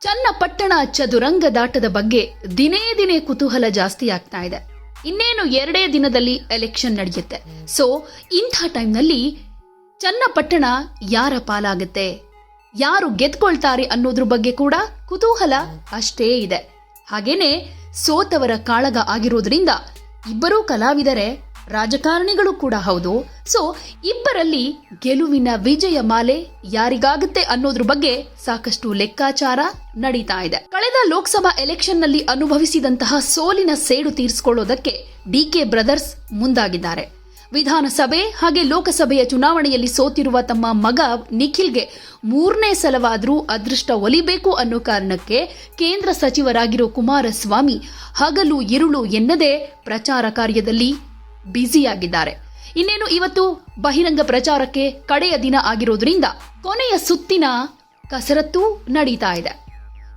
ಚನ್ನಪಟ್ಟಣ ಚದುರಂಗದಾಟದ ಬಗ್ಗೆ ದಿನೇ ದಿನೇ ಕುತೂಹಲ ಜಾಸ್ತಿ ಆಗ್ತಾ ಇದೆ. ಇನ್ನೇನು 2 ದಿನದಲ್ಲಿ ಎಲೆಕ್ಷನ್ ನಡೆಯುತ್ತೆ. ಸೊ ಇಂಥ ಟೈಮ್ನಲ್ಲಿ ಚನ್ನಪಟ್ಟಣ ಯಾರ ಪಾಲಾಗುತ್ತೆ, ಯಾರು ಗೆದ್ಕೊಳ್ತಾರೆ ಅನ್ನೋದ್ರ ಬಗ್ಗೆ ಕೂಡ ಕುತೂಹಲ ಅಷ್ಟೇ ಇದೆ. ಹಾಗೇನೆ ಸೋತವರ ಕಾಳಗ ಆಗಿರೋದ್ರಿಂದ ಇಬ್ಬರೂ ಕಲಾವಿದರೇ, ರಾಜಕಾರಣಿಗಳು ಕೂಡ ಹೌದು. ಸೊ ಇಬ್ಬರಲ್ಲಿ ಗೆಲುವಿನ ವಿಜಯ ಮಾಲೆ ಯಾರಿಗಾಗುತ್ತೆ ಅನ್ನೋದ್ರ ಬಗ್ಗೆ ಸಾಕಷ್ಟು ಲೆಕ್ಕಾಚಾರ ನಡೀತಾ ಇದೆ. ಕಳೆದ ಲೋಕಸಭಾ ಎಲೆಕ್ಷನ್ ನಲ್ಲಿ ಅನುಭವಿಸಿದಂತಹ ಸೋಲಿನ ಸೇಡು ತೀರಿಸಿಕೊಳ್ಳೋದಕ್ಕೆ ಡಿಕೆ ಬ್ರದರ್ಸ್ ಮುಂದಾಗಿದ್ದಾರೆ. ವಿಧಾನಸಭೆ ಹಾಗೆ ಲೋಕಸಭೆಯ ಚುನಾವಣೆಯಲ್ಲಿ ಸೋತಿರುವ ತಮ್ಮ ಮಗ ನಿಖಿಲ್ಗೆ 3ನೇ ಸಲವಾದ್ರೂ ಅದೃಷ್ಟ ಒಲಿಬೇಕು ಅನ್ನೋ ಕಾರಣಕ್ಕೆ ಕೇಂದ್ರ ಸಚಿವರಾಗಿರೋ ಕುಮಾರಸ್ವಾಮಿ ಹಗಲು ಇರುಳು ಎನ್ನದೇ ಪ್ರಚಾರ ಕಾರ್ಯದಲ್ಲಿ ಬ್ಯುಸಿಯಾಗಿದ್ದಾರೆ. ಇನ್ನೇನು ಇವತ್ತು ಬಹಿರಂಗ ಪ್ರಚಾರಕ್ಕೆ ಕಡೆಯ ದಿನ ಆಗಿರೋದ್ರಿಂದ ಕೊನೆಯ ಸುತ್ತಿನ ಕಸರತ್ತು ನಡೀತಾ ಇದೆ.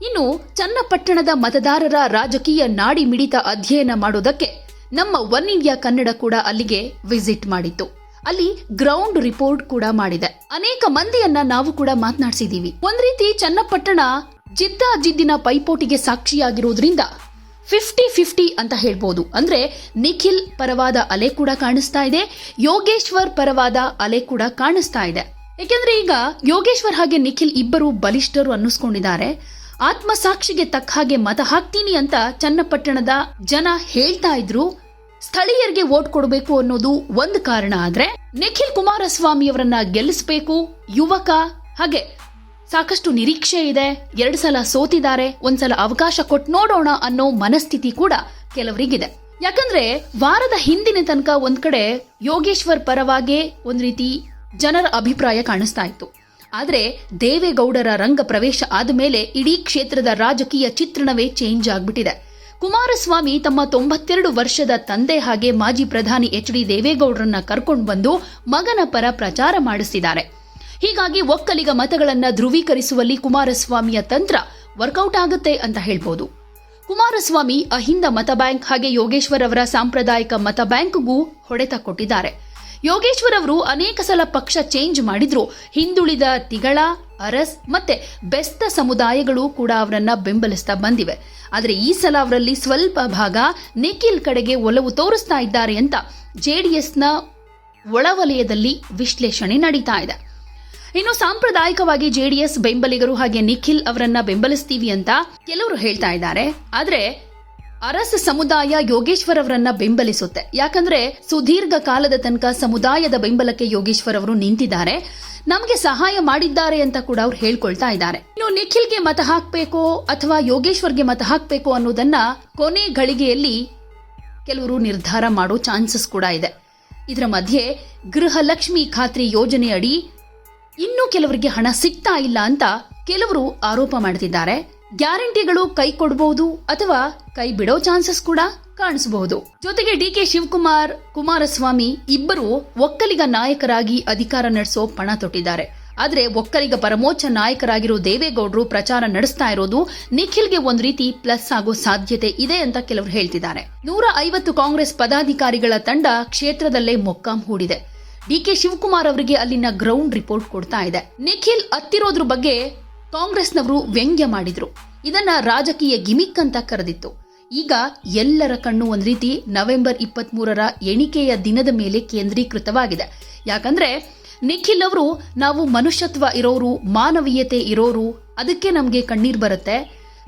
ಇನ್ನು ಚನ್ನಪಟ್ಟಣದ ಮತದಾರರ ರಾಜಕೀಯ ನಾಡಿ ಮಿಡಿತ ಅಧ್ಯಯನ ಮಾಡೋದಕ್ಕೆ ನಮ್ಮ ಒನ್ ಇಂಡಿಯಾ ಕನ್ನಡ ಕೂಡ ಅಲ್ಲಿಗೆ ವಿಸಿಟ್ ಮಾಡಿತ್ತು. ಅಲ್ಲಿ ಗ್ರೌಂಡ್ ರಿಪೋರ್ಟ್ ಕೂಡ ಮಾಡಿದೆ. ಅನೇಕ ಮಂದಿಯನ್ನ ನಾವು ಕೂಡ ಮಾತನಾಡಿಸಿದೀವಿ. ಒಂದ್ ರೀತಿ ಚನ್ನಪಟ್ಟಣ ಜಿದ್ದಿನ ಪೈಪೋಟಿಗೆ ಸಾಕ್ಷಿಯಾಗಿರೋದ್ರಿಂದ 50-50 ಅಂತ ಹೇಳ್ಬೋದು. ಅಂದ್ರೆ ನಿಖಿಲ್ ಪರವಾದ ಅಲೆ ಕೂಡ ಕಾಣಿಸ್ತಾ ಇದೆ, ಯೋಗೇಶ್ವರ್ ಪರವಾದ ಅಲೆ ಕೂಡ ಕಾಣಿಸ್ತಾ ಇದೆ. ಯಾಕೆಂದ್ರೆ ಈಗ ಯೋಗೇಶ್ವರ್ ಹಾಗೆ ನಿಖಿಲ್ ಇಬ್ಬರು ಬಲಿಷ್ಠರು ಅನ್ನಿಸ್ಕೊಂಡಿದ್ದಾರೆ. ಆತ್ಮಸಾಕ್ಷಿಗೆ ತಕ್ಕ ಹಾಗೆ ಮತ ಹಾಕ್ತೀನಿ ಅಂತ ಚನ್ನಪಟ್ಟಣದ ಜನ ಹೇಳ್ತಾ ಇದ್ರು. ಸ್ಥಳೀಯರಿಗೆ ವೋಟ್ ಕೊಡಬೇಕು ಅನ್ನೋದು ಒಂದು ಕಾರಣ ಆದ್ರೆ, ನಿಖಿಲ್ ಕುಮಾರಸ್ವಾಮಿ ಅವರನ್ನ ಗೆಲ್ಲಿಸಬೇಕು, ಯುವಕ, ಹಾಗೆ ಸಾಕಷ್ಟು ನಿರೀಕ್ಷೆ ಇದೆ, 2 ಸಲ ಸೋತಿದ್ದಾರೆ, ಒಂದ್ಸಲ ಅವಕಾಶ ಕೊಟ್ಟು ನೋಡೋಣ ಅನ್ನೋ ಮನಸ್ಥಿತಿ ಕೂಡ ಕೆಲವರಿಗಿದೆ. ಯಾಕಂದ್ರೆ ವಾರದ ಹಿಂದಿನ ತನಕ ಒಂದ್ ಕಡೆ ಯೋಗೇಶ್ವರ್ ಪರವಾಗೇ ಒಂದ್ ರೀತಿ ಜನರ ಅಭಿಪ್ರಾಯ ಕಾಣಿಸ್ತಾ ಇತ್ತು. ಆದ್ರೆ ದೇವೇಗೌಡರ ರಂಗ ಪ್ರವೇಶ ಆದ ಮೇಲೆ ಇಡೀ ಕ್ಷೇತ್ರದ ರಾಜಕೀಯ ಚಿತ್ರಣವೇ ಚೇಂಜ್ ಆಗ್ಬಿಟ್ಟಿದೆ. ಕುಮಾರಸ್ವಾಮಿ ತಮ್ಮ 92 ವರ್ಷದ ತಂದೆ ಹಾಗೆ ಮಾಜಿ ಪ್ರಧಾನಿ ಎಚ್ ಡಿ ದೇವೇಗೌಡರನ್ನ ಕರ್ಕೊಂಡು ಬಂದು ಮಗನ ಪರ ಪ್ರಚಾರ ಮಾಡಿಸಿದ್ದಾರೆ. ಹೀಗಾಗಿ ಒಕ್ಕಲಿಗ ಮತಗಳನ್ನ ಧ್ರುವೀಕರಿಸುವಲ್ಲಿ ಕುಮಾರಸ್ವಾಮಿಯ ತಂತ್ರ ವರ್ಕೌಟ್ ಆಗುತ್ತೆ ಅಂತ ಹೇಳ್ಬೋದು. ಕುಮಾರಸ್ವಾಮಿ ಅಹಿಂದ ಮತ ಬ್ಯಾಂಕ್ ಹಾಗೆ ಯೋಗೇಶ್ವರ್ ಅವರ ಸಾಂಪ್ರದಾಯಿಕ ಮತ ಬ್ಯಾಂಕ್ಗೂ ಹೊಡೆತ ಕೊಟ್ಟಿದ್ದಾರೆ. ಯೋಗೇಶ್ವರ್ ಅವರು ಅನೇಕ ಸಲ ಪಕ್ಷ ಚೇಂಜ್ ಮಾಡಿದ್ರು. ಹಿಂದುಳಿದ ತಿಗಳ, ಅರಸ್ ಮತ್ತೆ ಬೆಸ್ತ ಸಮುದಾಯಗಳು ಕೂಡ ಅವರನ್ನ ಬೆಂಬಲಿಸ್ತಾ ಬಂದಿವೆ. ಆದರೆ ಈ ಸಲ ಅವರಲ್ಲಿ ಸ್ವಲ್ಪ ಭಾಗ ನಿಖಿಲ್ ಕಡೆಗೆ ಒಲವು ತೋರಿಸ್ತಾ ಇದ್ದಾರೆ ಅಂತ ಜೆಡಿಎಸ್ನ ಒಳವಲಯದಲ್ಲಿ ವಿಶ್ಲೇಷಣೆ ನಡೀತಾ ಇದೆ. ಇನ್ನು ಸಾಂಪ್ರದಾಯಿಕವಾಗಿ ಜೆಡಿಎಸ್ ಬೆಂಬಲಿಗರು ಹಾಗೆ ನಿಖಿಲ್ ಅವರನ್ನ ಬೆಂಬಲಿಸ್ತೀವಿ ಅಂತ ಕೆಲವರು ಹೇಳ್ತಾ ಇದ್ದಾರೆ. ಆದ್ರೆ ಅರಸ್ ಸಮುದಾಯ ಯೋಗೇಶ್ವರ್ ಅವರನ್ನ ಬೆಂಬಲಿಸುತ್ತೆ. ಯಾಕಂದ್ರೆ ಸುದೀರ್ಘ ಕಾಲದ ತನಕ ಸಮುದಾಯದ ಬೆಂಬಲಕ್ಕೆ ಯೋಗೇಶ್ವರ್ ಅವರು ನಿಂತಿದ್ದಾರೆ, ನಮಗೆ ಸಹಾಯ ಮಾಡಿದ್ದಾರೆ ಅಂತ ಕೂಡ ಅವ್ರು ಹೇಳ್ಕೊಳ್ತಾ ಇದ್ದಾರೆ. ಇನ್ನು ನಿಖಿಲ್ಗೆ ಮತ ಹಾಕ್ಬೇಕೋ ಅಥವಾ ಯೋಗೇಶ್ವರ್ಗೆ ಮತ ಹಾಕ್ಬೇಕೋ ಅನ್ನೋದನ್ನ ಕೊನೆ ಗಳಿಗೆಯಲ್ಲಿ ಕೆಲವರು ನಿರ್ಧಾರ ಮಾಡೋ ಚಾನ್ಸಸ್ ಕೂಡ ಇದೆ. ಇದರ ಮಧ್ಯೆ ಗೃಹಲಕ್ಷ್ಮಿ ಖಾತ್ರಿ ಯೋಜನೆ ಅಡಿ ಇನ್ನೂ ಕೆಲವರಿಗೆ ಹಣ ಸಿಗ್ತಾ ಇಲ್ಲ ಅಂತ ಕೆಲವರು ಆರೋಪ ಮಾಡ್ತಿದ್ದಾರೆ. ಗ್ಯಾರಂಟಿಗಳು ಕೈ ಕೊಡಬಹುದು ಅಥವಾ ಕೈ ಬಿಡೋ ಚಾನ್ಸಸ್ ಕೂಡ ಕಾಣಿಸಬಹುದು. ಜೊತೆಗೆ ಡಿಕೆ ಶಿವಕುಮಾರ್, ಕುಮಾರಸ್ವಾಮಿ ಇಬ್ಬರು ಒಕ್ಕಲಿಗ ನಾಯಕರಾಗಿ ಅಧಿಕಾರ ನಡೆಸೋ ಪಣ ತೊಟ್ಟಿದ್ದಾರೆ. ಆದ್ರೆ ಒಕ್ಕಲಿಗ ಪರಮೋಚ್ಚ ನಾಯಕರಾಗಿರೋ ದೇವೇಗೌಡರು ಪ್ರಚಾರ ನಡೆಸ್ತಾ ಇರೋದು ನಿಖಿಲ್ಗೆ ಒಂದ್ ರೀತಿ ಪ್ಲಸ್ ಆಗೋ ಸಾಧ್ಯತೆ ಇದೆ ಅಂತ ಕೆಲವರು ಹೇಳ್ತಿದ್ದಾರೆ. 150 ಕಾಂಗ್ರೆಸ್ ಪದಾಧಿಕಾರಿಗಳ ತಂಡ ಕ್ಷೇತ್ರದಲ್ಲೇ ಮೊಕ್ಕಾಂ ಹೂಡಿದೆ. ಡಿಕೆ ಶಿವಕುಮಾರ್ ಅವರಿಗೆ ಅಲ್ಲಿನ ಗ್ರೌಂಡ್ ರಿಪೋರ್ಟ್ ಕೊಡ್ತಾ ಇದೆ. ನಿಖಿಲ್ ಅತ್ತಿರೋದ್ರ ಬಗ್ಗೆ ಕಾಂಗ್ರೆಸ್ನವರು ವ್ಯಂಗ್ಯ ಮಾಡಿದ್ರು. ಇದನ್ನ ರಾಜಕೀಯ ಗಿಮಿಕ್ ಅಂತ ಕರೆದಿತ್ತು. ಈಗ ಎಲ್ಲರ ಕಣ್ಣು ಒಂದ್ ರೀತಿ ನವೆಂಬರ್ 23ರ ಎಣಿಕೆಯ ದಿನದ ಮೇಲೆ ಕೇಂದ್ರೀಕೃತವಾಗಿದೆ. ಯಾಕಂದ್ರೆ ನಿಖಿಲ್ ಅವರು ನಾವು ಮನುಷ್ಯತ್ವ ಇರೋರು, ಮಾನವೀಯತೆ ಇರೋರು, ಅದಕ್ಕೆ ನಮ್ಗೆ ಕಣ್ಣೀರ್ ಬರುತ್ತೆ.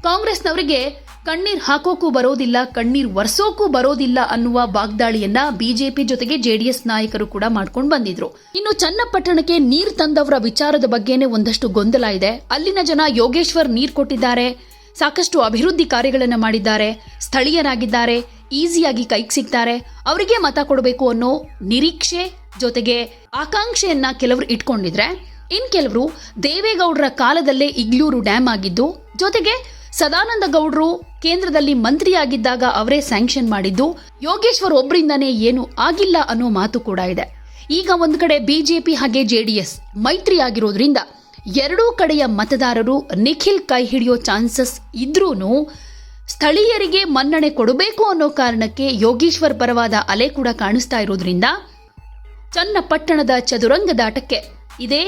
ಕಾಂಗ್ರೆಸ್ನವರಿಗೆ ಕಣ್ಣೀರ್ ಹಾಕೋಕೂ ಬರೋದಿಲ್ಲ, ಕಣ್ಣೀರ್ ವರ್ಸೋಕೂ ಬರೋದಿಲ್ಲ ಅನ್ನುವ ವಾಗ್ದಾಳಿಯನ್ನ ಬಿಜೆಪಿ ಜೊತೆಗೆ ಜೆಡಿಎಸ್ ನಾಯಕರು ಕೂಡ ಮಾಡ್ಕೊಂಡು ಬಂದಿದ್ರು. ಇನ್ನು ಚನ್ನಪಟ್ಟಣಕ್ಕೆ ನೀರ್ ತಂದವರ ವಿಚಾರದ ಬಗ್ಗೆನೇ ಒಂದಷ್ಟು ಗೊಂದಲ ಇದೆ. ಅಲ್ಲಿನ ಜನ ಯೋಗೇಶ್ವರ್ ನೀರ್ ಕೊಟ್ಟಿದ್ದಾರೆ, ಸಾಕಷ್ಟು ಅಭಿವೃದ್ಧಿ ಕಾರ್ಯಗಳನ್ನ ಮಾಡಿದ್ದಾರೆ, ಸ್ಥಳೀಯರಾಗಿದ್ದಾರೆ, ಈಸಿಯಾಗಿ ಕೈಗೆ ಸಿಗ್ತಾರೆ, ಅವರಿಗೆ ಮತ ಕೊಡಬೇಕು ಅನ್ನೋ ನಿರೀಕ್ಷೆ ಜೊತೆಗೆ ಆಕಾಂಕ್ಷೆಯನ್ನ ಕೆಲವರು ಇಟ್ಕೊಂಡಿದ್ರೆ, ಇನ್ ಕೆಲವರು ದೇವೇಗೌಡರ ಕಾಲದಲ್ಲೇ ಇಗ್ಲೂರು ಡ್ಯಾಮ್ ಆಗಿದ್ದು, ಜೊತೆಗೆ ಸದಾನಂದ ಗೌಡರು ಕೇಂದ್ರದಲ್ಲಿ ಮಂತ್ರಿಯಾಗಿದ್ದಾಗ ಅವರೇ ಸ್ಯಾಂಕ್ಷನ್ ಮಾಡಿದ್ದು, ಯೋಗೇಶ್ವರ್ ಒಬ್ಬರಿಂದನೇ ಏನು ಆಗಿಲ್ಲ ಅನ್ನೋ ಮಾತು ಕೂಡ ಇದೆ. ಈಗ ಒಂದ್ ಕಡೆ ಬಿಜೆಪಿ ಹಾಗೆ ಜೆಡಿಎಸ್ ಮೈತ್ರಿ ಆಗಿರೋದ್ರಿಂದ ಎರಡೂ ಕಡೆಯ ಮತದಾರರು ನಿಖಿಲ್ ಕೈ ಹಿಡಿಯೋ ಚಾನ್ಸಸ್ ಇದ್ರೂನು ಸ್ಥಳೀಯರಿಗೆ ಮನ್ನಣೆ ಕೊಡಬೇಕು ಅನ್ನೋ ಕಾರಣಕ್ಕೆ ಯೋಗೇಶ್ವರ್ ಪರವಾದ ಅಲೆ ಕೂಡ ಕಾಣಿಸ್ತಾ ಇರೋದ್ರಿಂದ ಚನ್ನಪಟ್ಟಣದ ಚದುರಂಗದಾಟಕ್ಕೆ ಇದೇ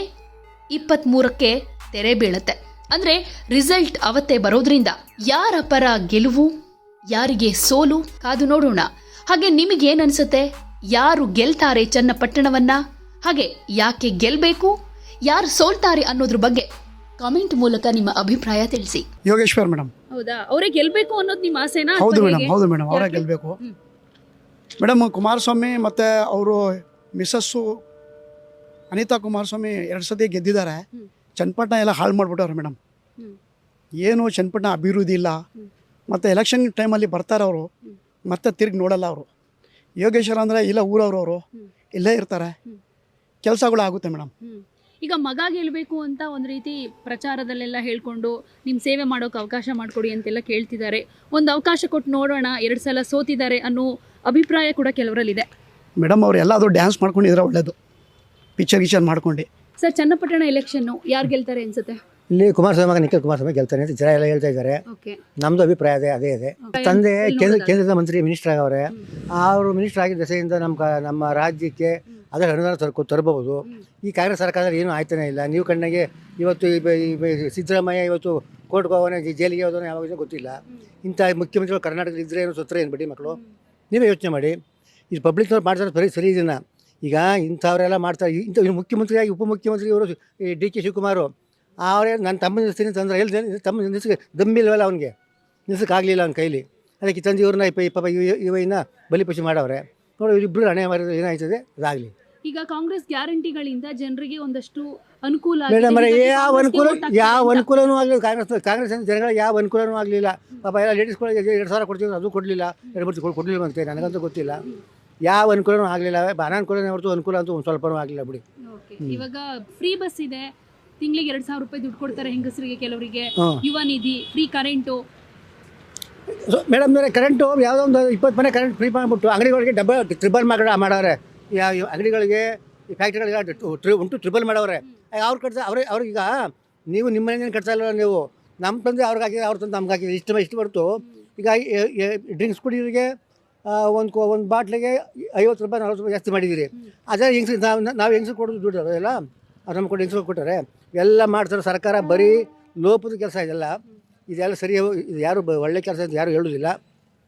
23ಕ್ಕೆ ತೆರೆ ಬೀಳುತ್ತೆ. ಅಂದ್ರೆ ರಿಸಲ್ಟ್ ಅವತ್ತೇ ಬರೋದ್ರಿಂದ ಯಾರ ಪರ ಗೆಲುವು, ಯಾರಿಗೆ ಸೋಲು ಕಾದು ನೋಡೋಣ. ಹಾಗೆ ನಿಮಗೇನನ್ಸುತ್ತೆ? ಯಾರು ಗೆಲ್ತಾರೆ ಚನ್ನಪಟ್ಟಣವನ್ನ? ಹಾಗೆ ಯಾಕೆ ಗೆಲ್ಬೇಕು, ಯಾರು ಸೋಲ್ತಾರೆ ಅನ್ನೋದ್ರ ಬಗ್ಗೆ ಕಾಮೆಂಟ್ ಮೂಲಕ ನಿಮ್ಮ ಅಭಿಪ್ರಾಯ ತಿಳಿಸಿ. ಯೋಗೇಶ್ವರ್ ಮೇಡಮ್. ಹೌದಾ? ಅವರೇ ಗೆಲ್ಬೇಕು ಅನ್ನೋದು ನಿಮ್ಮ ಆಸೆನಾ? ಹೌದು ಮೇಡಮ್, ಹೌದು ಮೇಡಮ್, ಅವರೇ ಗೆಲ್ಲಬೇಕು ಮೇಡಮ್. ಕುಮಾರಸ್ವಾಮಿ ಮತ್ತು ಅವರು ಮಿಸಸ್ಸು ಅನಿತಾ ಕುಮಾರಸ್ವಾಮಿ 2 ಸತಿ ಗೆದ್ದಿದ್ದಾರೆ. ಚನ್ನಪಟ್ಟಣ ಎಲ್ಲ ಹಾಳು ಮಾಡಿಬಿಟ್ಟವ್ರೆ ಮೇಡಮ್. ಏನು ಚನ್ನಪಟ್ಟಣ ಅಭಿವೃದ್ಧಿ ಇಲ್ಲ. ಮತ್ತು ಎಲೆಕ್ಷನ್ ಟೈಮಲ್ಲಿ ಬರ್ತಾರೆ ಅವರು, ಮತ್ತೆ ತಿರುಗಿ ನೋಡಲ್ಲ ಅವರು. ಯೋಗೇಶ್ವರ ಅಂದರೆ ಇಲ್ಲ ಊರವರು, ಅವರು ಇಲ್ಲೇ ಇರ್ತಾರೆ, ಕೆಲಸಗಳು ಆಗುತ್ತೆ ಮೇಡಮ್. ಈಗ ಮಗ ಗೆಲ್ಲಬೇಕು ಅಂತ ಒಂದು ರೀತಿ ಪ್ರಚಾರದಲ್ಲೆಲ್ಲ ಹೇಳ್ಕೊಂಡು ನಿಮ್ಮ ಸೇವೆ ಮಾಡೋಕೆ ಅವಕಾಶ ಮಾಡಿಕೊಡಿ ಅಂತೆಲ್ಲ ಕೇಳ್ತಿದ್ದಾರೆ. ಒಂದು ಅವಕಾಶ ಕೊಟ್ಟು ನೋಡೋಣ, 2 ಸಲ ಸೋತಿದ್ದಾರೆ ಅನ್ನೋ ಅಭಿಪ್ರಾಯ ಕೂಡ ಕೆಲವರಲ್ಲಿದೆ ಮೇಡಮ್. ಅವ್ರು ಎಲ್ಲಾದರೂ ಡ್ಯಾನ್ಸ್ ಮಾಡ್ಕೊಂಡಿದ್ರೆ ಒಳ್ಳೇದು, ಪಿಕ್ಚರ್ ಮಾಡ್ಕೊಂಡು. ಸರ್, ಚನ್ನಪಟ್ಟಣ ಎಲೆಕ್ಷನ್ನು ಯಾರು ಗೆಲ್ತಾರೆ ಅನ್ಸುತ್ತೆ? ಇಲ್ಲಿ ಕುಮಾರಸ್ವಾಮಿ ನಿಖಿಲ್ ಕುಮಾರಸ್ವಾಮಿ ಗೆಲ್ತಾನೆ ಅಂತ ಜನ ಎಲ್ಲ ಹೇಳ್ತಾ ಇದ್ದಾರೆ. ನಮ್ಮದು ಅಭಿಪ್ರಾಯ ಅದೇ ಇದೆ. ತಂದೆ ಕೇಂದ್ರದ ಮಂತ್ರಿ ಮಿನಿಸ್ಟರ್ ಆಗವ್ರೆ. ಅವರು ಮಿನಿಸ್ಟರ್ ಆಗಿದ್ದ ದೆಸೆಯಿಂದ ನಮ್ಮ ರಾಜ್ಯಕ್ಕೆ ಅದರ ಅನುದಾನ ತರಬಹುದು. ಈ ಕಾಂಗ್ರೆಸ್ ಸರ್ಕಾರದಲ್ಲಿ ಏನೂ ಆಯ್ತಾನೆ ಇಲ್ಲ. ನೀವು ಕಣ್ಣಿಗೆ ಇವತ್ತು ಸಿದ್ದರಾಮಯ್ಯ ಇವತ್ತು ಕೋರ್ಟ್ಗೆ ಹೋಗೋಣ, ಜೈಲಿಗೆ ಹೋಗೋಣ, ಯಾವಾಗ ಗೊತ್ತಿಲ್ಲ. ಇಂಥ ಮುಖ್ಯಮಂತ್ರಿಗಳು ಕರ್ನಾಟಕದಲ್ಲಿ ಇದ್ದರೆ ಏನು ಸತ್ತರೆ ಏನು ಬಿಡಿ ಮಕ್ಕಳು. ನೀವೇ ಯೋಚನೆ ಮಾಡಿ, ಇದು ಪಬ್ಲಿಕ್ನವ್ರು ಮಾಡ್ತಾರೆ ಸರಿ ಇದನ್ನು. ಈಗ ಇಂಥವರೆಲ್ಲ ಮಾಡ್ತಾರೆ. ಇಂಥ ಮುಖ್ಯಮಂತ್ರಿಯಾಗಿ ಉಪಮುಖ್ಯಮಂತ್ರಿ ಇವರು ಡಿ.ಕೆ. ಶಿವಕುಮಾರ್ ಅವರೇ ನನ್ನ ತಮ್ಮ ನಿಲ್ಲಿಸ್ತೀನಿ ತಂದ್ರೆ ಹೇಳ್ದೆ, ತಮ್ಮ ನಿಲ್ಸಕ್ಕೆ ದಮ್ಮಿಲ್ವಲ್ಲ ಅವನಿಗೆ, ನಿಲ್ಸಕ್ಕಾಗಲಿಲ್ಲ ಅವ್ನ ಕೈಲಿ. ಅದಕ್ಕೆ ತಂದು ಇವ್ರನ್ನ ಇನ್ನ ಬಲಿಪಶು ಮಾಡವ್ರೆ. ನೋಡಿ, ಇಬ್ಬರು ಹಣೆ ಮಾಡಿದ್ರೆ ಏನಾಯ್ತದೆ ಅದಾಗಲಿ. ಈಗ ಕಾಂಗ್ರೆಸ್ ಗ್ಯಾರಂಟಿಗಳಿಂದ ಜನರಿಗೆ ಒಂದಷ್ಟು ಅನುಕೂಲ ಮೇಡಮ್, ಯಾವ ಅನುಕೂಲನೂ ಆಗಲಿಲ್ಲ. ಕಾಂಗ್ರೆಸ್ ಜನಗಳಿಗೆ ಯಾವ ಅನುಕೂಲನೂ ಆಗಲಿಲ್ಲ. ಪಾಪ ಎಲ್ಲ ಲೇಡೀಸ್ಗಳಿಗೆ 2,000 ಕೊಡ್ತೀವಿ, ಅದು ಕೊಡಲಿಲ್ಲ. 2 ಕೊಡಲಿಲ್ಲ ಅಂತೆ, ನನಗಂತೂ ಗೊತ್ತಿಲ್ಲ. ಯಾವ ಅನುಕೂಲನೂ ಆಗಲಿಲ್ಲ. ಅನಾನುಕೂಲನೇ ಹೊರತು ಅನುಕೂಲ ಅಂತೂ ಒಂದು ಸ್ವಲ್ಪನೂ ಆಗಲಿಲ್ಲ ಬಿಡಿ. ಇವಾಗ ಫ್ರೀ ಬಸ್ ಇದೆ, ತಿಂಗಳಿಗೆ 2,000 ರೂಪಾಯಿ ದುಡ್ಡು ಕೊಡ್ತಾರೆ ಹೆಂಗಸರಿಗೆ, ಕೆಲವರಿಗೆ ಯುವ ನಿಧಿ, ಫ್ರೀ ಕರೆಂಟು. ಮೇಡಮ್, ಕರೆಂಟು ಯಾವುದೋ ಒಂದು 20 ಮನೆ ಕರೆಂಟ್ ಫ್ರೀ ಮಾಡಿಬಿಟ್ಟು ಅಂಗಡಿಗಳಿಗೆ ಟ್ರಿಬಲ್ ಮಾಡವ್ರೆ. ಅಂಗಡಿಗಳಿಗೆ, ಫ್ಯಾಕ್ಟ್ರಿಗಳಿಗೆ ಟ್ರಿಬಲ್ ಮಾಡವ್ರೆ. ಅವ್ರು ಕಟ್ತಾ ಅವ್ರಿಗೆ. ಈಗ ನೀವು ನಿಮ್ಮ ಮನೇನು ಕಟ್ತಾ ಇಲ್ಲ, ನೀವು ನಮ್ಮ ತಂದೆ ಅವ್ರಿಗೆ ಹಾಕಿದ್ರೆ, ಅವ್ರ ತಂದೆ ನಮ್ಗೆ ಹಾಕಿದ್ರೆ, ಇಷ್ಟು ಬರ್ತು. ಈಗ ಡ್ರಿಂಕ್ಸ್ ಕುಡಿಯೋರಿಗೆ ಒಂದು ಬಾಟ್ಲಿಗೆ 50 ರೂಪಾಯಿ 40 ರೂಪಾಯಿ ಜಾಸ್ತಿ ಮಾಡಿದ್ದೀರಿ. ಅದೇ ಹೆಂಗ್ಸ್ ನಾವು ಹೆಂಗ್ಸ್ ಕೊಡೋದು ದುಡ್ಡು ಅದೆಲ್ಲ ಅವ್ರು ನಮ್ಮ ಕೊಟ್ಟು ಹೆಂಗ್ಸ್ ಕೊಟ್ಟಾರೆ. ಎಲ್ಲ ಮಾಡ್ತಾರೆ ಸರ್ಕಾರ. ಬರೀ ಲೋಪದ ಕೆಲಸ ಇದೆಲ್ಲ ಸರಿ. ಇದು ಯಾರು ಒಳ್ಳೆ ಕೆಲಸ ಅಂತ ಯಾರು ಹೇಳೋದಿಲ್ಲ.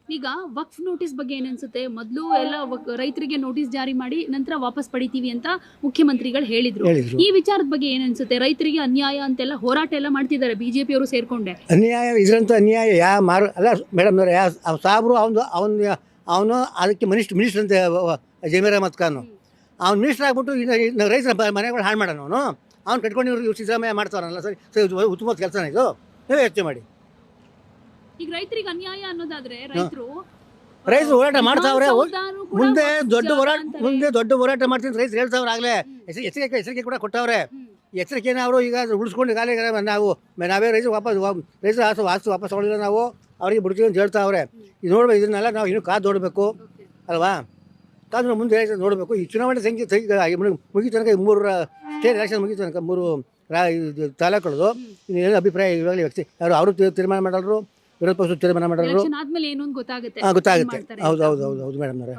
ಈಗ ವಕ್ಫ್ ನೋಟಿಸ್ ಬಗ್ಗೆ ಏನನ್ಸುತ್ತೆ? ಮೊದಲು ಎಲ್ಲ ರೈತರಿಗೆ ನೋಟಿಸ್ ಜಾರಿ ಮಾಡಿ ನಂತರ ವಾಪಸ್ ಪಡಿತೀವಿ ಅಂತ ಮುಖ್ಯಮಂತ್ರಿಗಳು ಹೇಳಿದ್ರು. ಈ ವಿಚಾರದ ಬಗ್ಗೆ ಏನನ್ಸುತ್ತೆ? ರೈತರಿಗೆ ಅನ್ಯಾಯ ಅಂತೆಲ್ಲ ಹೋರಾಟ ಎಲ್ಲ ಮಾಡ್ತಿದ್ದಾರೆ ಬಿಜೆಪಿ ಅವರು ಸೇರ್ಕೊಂಡೆ. ಅನ್ಯಾಯ ಇದ್ರಂತ ಅನ್ಯಾಯ ಅಲ್ಲ ಮೇಡಮ್. ಸಾಬ್ರು ಅವನು ಅದಕ್ಕೆ ಮಿನಿಸ್ಟರ್ ಅಂತ ಜಮೀರ್ ಅಹಮದ್ ಖಾನ್, ಅವ್ನು ಮಿನಿಸ್ಟರ್ ಆಗ್ಬಿಟ್ಟು ರೈತರ ಮನೆಗಳು ಹಾಳು ಮಾಡೋಣ. ಅವ್ನು ಕಟ್ಕೊಂಡು ಇವ್ರು ಸಿದ್ದರಾಮಯ್ಯ ಮಾಡ್ತಾರಲ್ಲ. ಸರಿ, ಉತ್ತಮ ಕೆಲಸನ ಇದು. ನೀವೇ ಯೋಚನೆ ಮಾಡಿ. ಈಗ ರೈತರಿಗೆ ಅನ್ಯಾಯ ಅನ್ನೋದಾದ್ರೆ ರೈತರು ಹೋರಾಟ ಮಾಡ್ತಾವ್ರೆ. ಮುಂದೆ ದೊಡ್ಡ ಹೋರಾಟ ಮಾಡ್ತೀನಿ ರೈತರು ಹೇಳ್ತಾವ್ರೆ. ಆಗಲೇ ಎಚ್ಚರಿಕೆ ಕೂಡ ಕೊಟ್ಟವ್ರೆ. ಎಚ್ಚರಿಕೆನ ಅವರು ಈಗ ಉಳಿಸ್ಕೊಂಡು ನಾವೇ ರೈತರು ವಾಪಸ್ ತಗೊಳ್ಳಿಲ್ಲ, ನಾವು ಅವ್ರಿಗೆ ಬಿಡ್ತೀವಿ ಅಂತ ಹೇಳ್ತಾವ್ರೆ. ಇದು ನೋಡ್ಬೇಕು, ಇದನ್ನೆಲ್ಲ ನಾವು ಇನ್ನೂ ಕಾದು ನೋಡಬೇಕು ಅಲ್ವಾ? ಕಾದು ಮುಂದೆ ನೋಡಬೇಕು. ಈ ಚುನಾವಣೆ ಮುಗಿದ ತನಕ 3 ಸ್ಟೇಟ್ ಎಲೆಕ್ಷನ್ ಮುಗಿದ ತನಕ 3 ತಾಲೂಕುಗಳದು ಇನ್ನೇನು ಅಭಿಪ್ರಾಯ ಇವಾಗಲೇ ವ್ಯಕ್ತಿ ಅವರು ತೀರ್ಮಾನ ಮಾಡಲ್ರು, ವಿರೋಧ ಪಕ್ಷ ತೀರ್ಮಾನ ಮಾಡಲ್ರು. ಆದ್ಮೇಲೆ ಏನು ಗೊತ್ತಾಗುತ್ತೆ. ಗೊತ್ತಾಗುತ್ತೆ. ಹೌದು ಮೇಡಮ್ ಅವರೇ.